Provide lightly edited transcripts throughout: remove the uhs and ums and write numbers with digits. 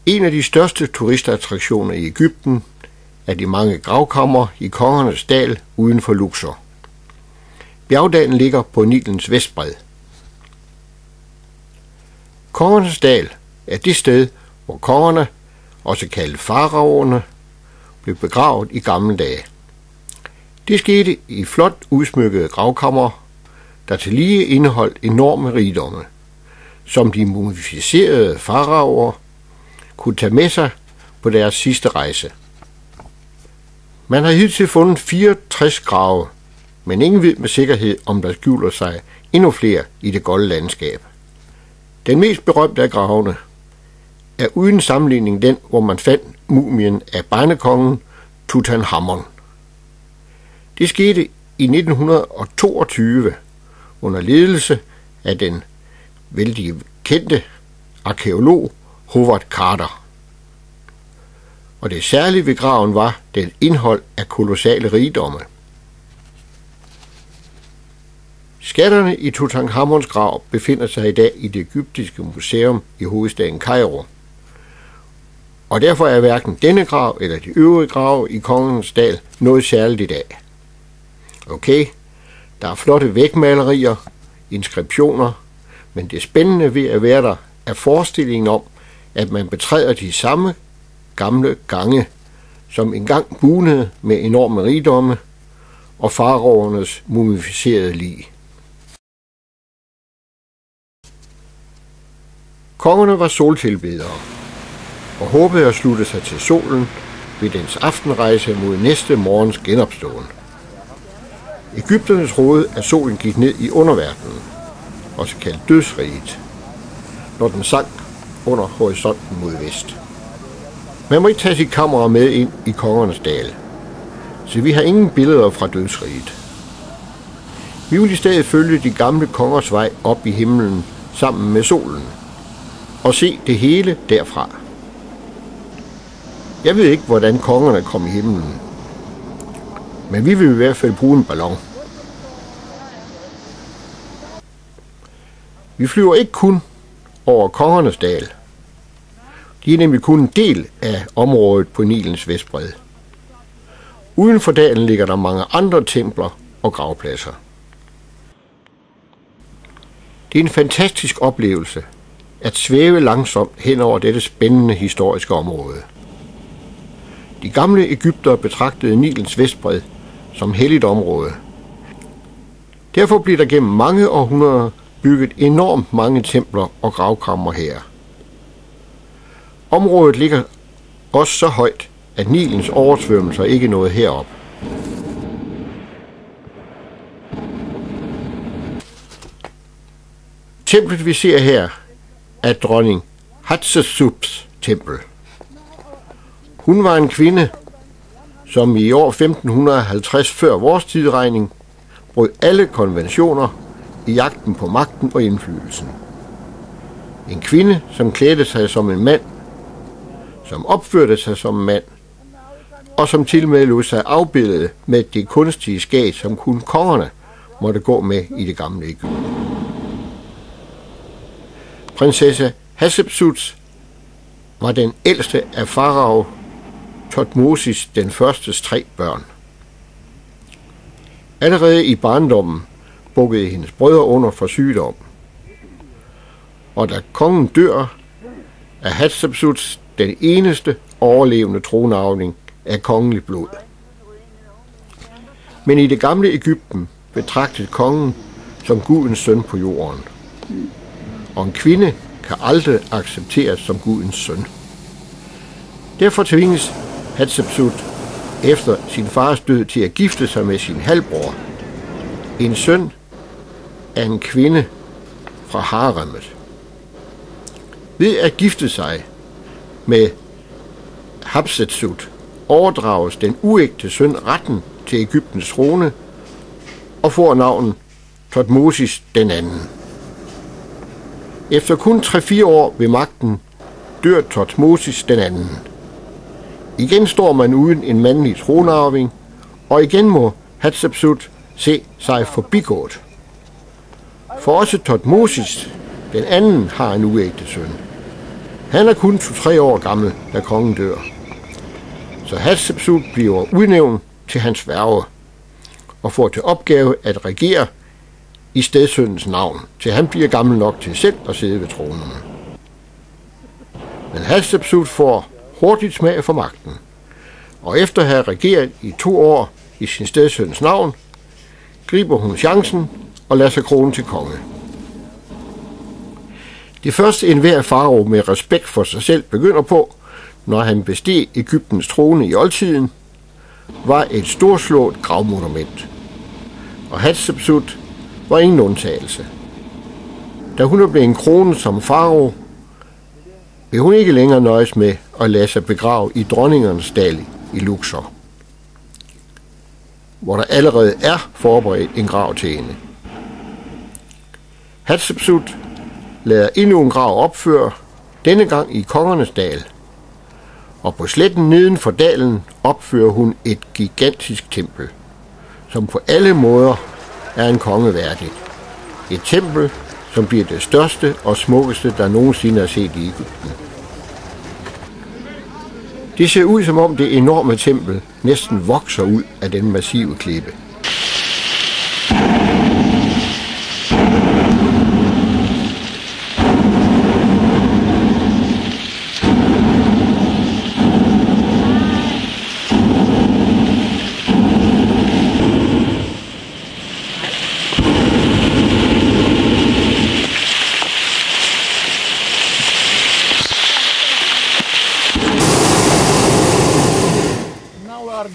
En af de største turistattraktioner i Egypten er de mange gravkamre i Kongernes Dal uden for Luxor. Bjergdalen ligger på Nilens vestbred. Kongernes Dal er det sted, hvor kongerne, også kaldet faraoerne, blev begravet i gamle dage. Det skete i flot udsmykkede gravkamre, der tillige indeholdt enorme rigdomme, som de mumificerede faraoer kunne tage med sig på deres sidste rejse. Man har hidtil fundet 64 grave, men ingen ved med sikkerhed, om der skjuler sig endnu flere i det golde landskab. Den mest berømte af gravene er uden sammenligning den, hvor man fandt mumien af barnekongen Tutankhamon. Det skete i 1922 under ledelse af den vældig kendte arkæolog Howard Carter. Og det særlige ved graven var den indhold af kolossale rigdomme. Skatterne i Tutankhamons grav befinder sig i dag i det egyptiske museum i hovedstaden Kairo. Og derfor er hverken denne grav eller de øvrige grave i Kongens Dal noget særligt i dag. Okay, der er flotte vægmalerier, inskriptioner, men det spændende ved at være der er forestillingen om, at man betræder de samme gamle gange, som engang bunede med enorme rigdomme og faraoernes mumificerede lig. Kongerne var soltilbedere og håbede at slutte sig til solen ved dens aftenrejse mod næste morgens genopståen. Egypterne troede, at solen gik ned i underverdenen, også kaldt dødsriget, når den sank under horisonten mod vest. Man må ikke tage sit kamera med ind i Kongernes Dal, så vi har ingen billeder fra dødsriget. Vi vil i stedet følge de gamle kongers vej op i himlen sammen med solen, og se det hele derfra. Jeg ved ikke, hvordan kongerne kom i himlen, men vi vil i hvert fald bruge en ballon. Vi flyver ikke kun over Kongernes Dal. De er nemlig kun en del af området på Nilens vestbred. Uden for dalen ligger der mange andre templer og gravpladser. Det er en fantastisk oplevelse at svæve langsomt hen over dette spændende historiske område. De gamle egyptere betragtede Nilens vestbred som helligt område. Derfor blev der gennem mange århundreder bygget enormt mange templer og gravkamre her. Området ligger også så højt, at Nilens oversvømmelser ikke nåede herop. Templet vi ser her er dronning Hatshepsuts tempel. Hun var en kvinde, som i år 1550 før vores tidsregning brød alle konventioner i jagten på magten og indflydelsen. En kvinde, som klædte sig som en mand, som opførte sig som en mand, og som til med lod sig afbillede med det kunstige skæg, som kun kongerne måtte gå med i det gamle Egypten. Prinsesse Hatshepsut var den ældste af farao Thutmosis den førstes 3 børn. Allerede i barndommen bukkede hendes brødre under for sygdom, og da kongen dør, er Hatshepsut den eneste overlevende tronarving af kongelig blod. Men i det gamle Egypten betragtet kongen som Gudens søn på jorden, og en kvinde kan aldrig accepteres som Gudens søn. Derfor tvinges Hatshepsut efter sin fars død til at gifte sig med sin halvbror, en søn af en kvinde fra haremet. Ved at gifte sig med Hatshepsut overdrages den uægte søn retten til Egyptens trone og får navnet Thutmosis den anden. Efter kun 3-4 år ved magten dør Thutmosis den anden. Igen står man uden en mandlig tronarving, og igen må Hatshepsut se sig forbigået. For også Thutmosis den anden har en uægte søn. Han er kun 2-3 år gammel, da kongen dør. Så Hatshepsut bliver udnævnt til hans værge og får til opgave at regere i stedsønnens navn, til han bliver gammel nok til selv at sidde ved tronen. Men Hatshepsut får hurtigt smag for magten, og efter at have regeret i 2 år i sin stedsøns navn, griber hun chancen og lader sig krone til konge. Det første enhver farao med respekt for sig selv begynder på, når han besteg Egyptens trone i oldtiden, var et storslået gravmonument. Og Hatshepsut var ingen undtagelse. Da hun er blevet kronet som farao, vil hun ikke længere nøjes med at lade sig begrave i dronningernes dal i Luxor, hvor der allerede er forberedt en grav til hende. Hatshepsut lader endnu en grav opføre, denne gang i kongernes dal, og på sletten neden for dalen opfører hun et gigantisk tempel, som på alle måder er en konge værdig. Et tempel, som bliver det største og smukkeste, der nogensinde er set i Egypten. Det ser ud, som om det enorme tempel næsten vokser ud af den massive klippe.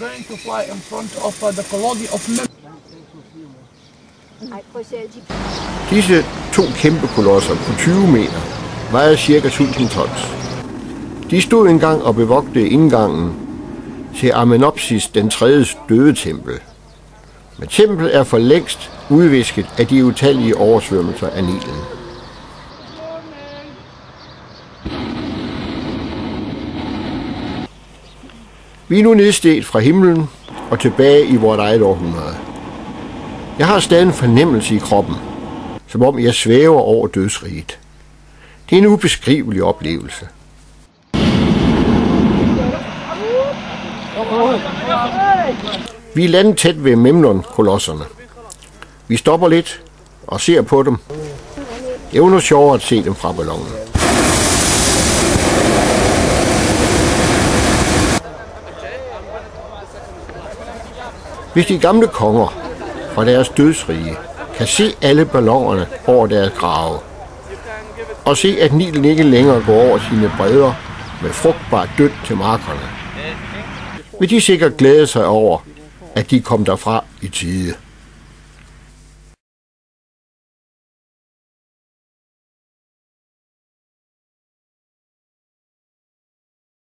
Going to fly in front of the colony of Disse 2 kæmpe kolosser på 20 meter vejer ca. 1000 tons. De stod engang og bevogtede indgangen til Amenopsis den 3. døde tempel. Men templet er for længst udvisket af de utallige oversvømmelser af Nilen. Vi er nu nedsteget fra himlen og tilbage i vores eget århundrede. Jeg har stadig en fornemmelse i kroppen, som om jeg svæver over dødsriget. Det er en ubeskrivelig oplevelse. Vi er landet tæt ved Memnon-kolosserne. Vi stopper lidt og ser på dem. Det er jo noget sjovere at se dem fra ballonen. Hvis de gamle konger fra deres dødsrige kan se alle ballonerne over deres grave, og se, at Nilen ikke længere går over sine bredder med frugtbart dødt til markerne, vil de sikkert glæde sig over, at de kom derfra i tide.